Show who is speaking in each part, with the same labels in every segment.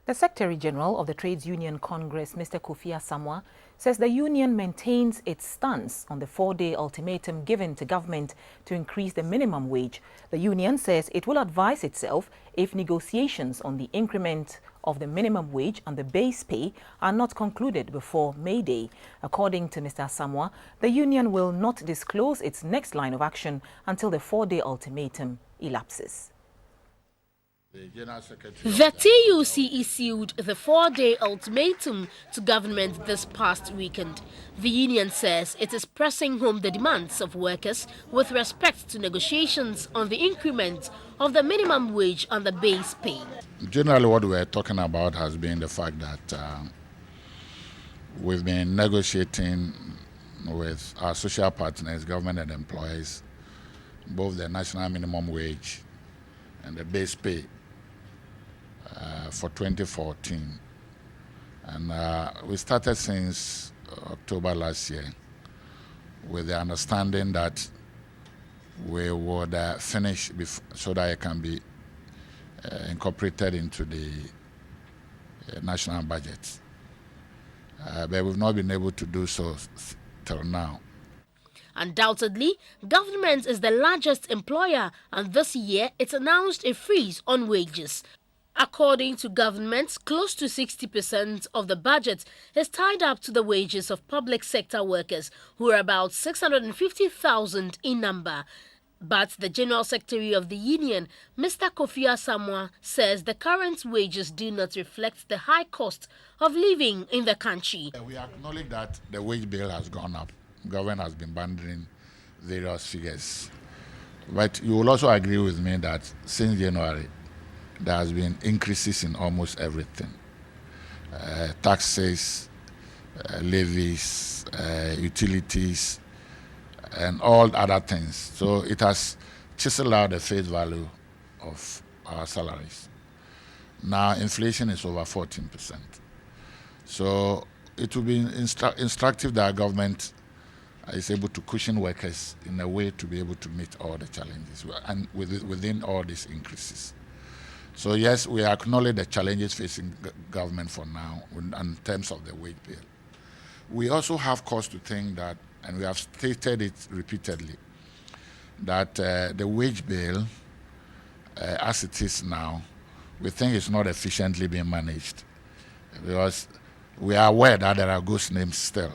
Speaker 1: The Secretary General of the Trades Union Congress, Mr Kofi Asamoah, says the union maintains its stance on the 4-day ultimatum given to government to increase the minimum wage. The union says it will advise itself if negotiations on the increment of the minimum wage and the base pay are not concluded before May Day. According to Mr Asamoah, the union will not disclose its next line of action until the 4-day ultimatum elapses.
Speaker 2: The TUC issued the 4-day ultimatum to government this past weekend. The union says it is pressing home the demands of workers with respect to negotiations on the increment of the minimum wage and the base pay.
Speaker 3: Generally, what we're talking about has been the fact that we've been negotiating with our social partners, government and employees, both the national minimum wage and the base pay for 2014, and we started since October last year with the understanding that we would finish so that it can be incorporated into the national budget, but we've not been able to do so till now.
Speaker 2: Undoubtedly, government is the largest employer, and this year it announced a freeze on wages. According to government, close to 60% of the budget is tied up to the wages of public sector workers, who are about 650,000 in number. But the General Secretary of the Union, Mr Kofi Asamoah, says the current wages do not reflect the high cost of living in the country.
Speaker 3: We acknowledge that the wage bill has gone up. Government has been bundling various figures. But you will also agree with me that since January, there has been increases in almost everything. Taxes, levies, utilities, and all other things. So it has chiseled out the face value of our salaries. Now inflation is over 14%. So it will be instructive that our government is able to cushion workers in a way to be able to meet all the challenges and within all these increases. So yes, we acknowledge the challenges facing government for now in terms of the wage bill. We also have cause to think that, and we have stated it repeatedly, that the wage bill, as it is now, we think it's not efficiently being managed, because we are aware that there are ghost names still.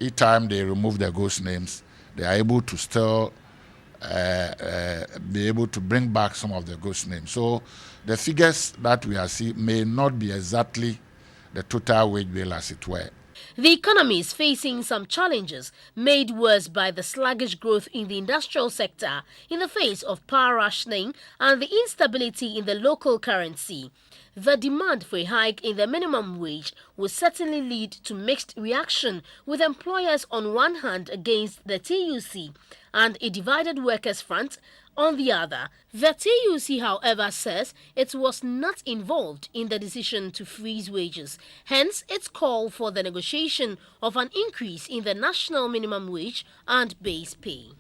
Speaker 3: Each time they remove the ghost names, they are able to still be able to bring back some of the ghost names. So the figures that we are seeing may not be exactly the total wage bill as it were.
Speaker 2: The economy is facing some challenges made worse by the sluggish growth in the industrial sector in the face of power rationing and the instability in the local currency. The demand for a hike in the minimum wage will certainly lead to mixed reaction, with employers on one hand against the TUC and a divided workers' front on the other. The TUC, however, says it was not involved in the decision to freeze wages, hence its call for the negotiation of an increase in the national minimum wage and base pay.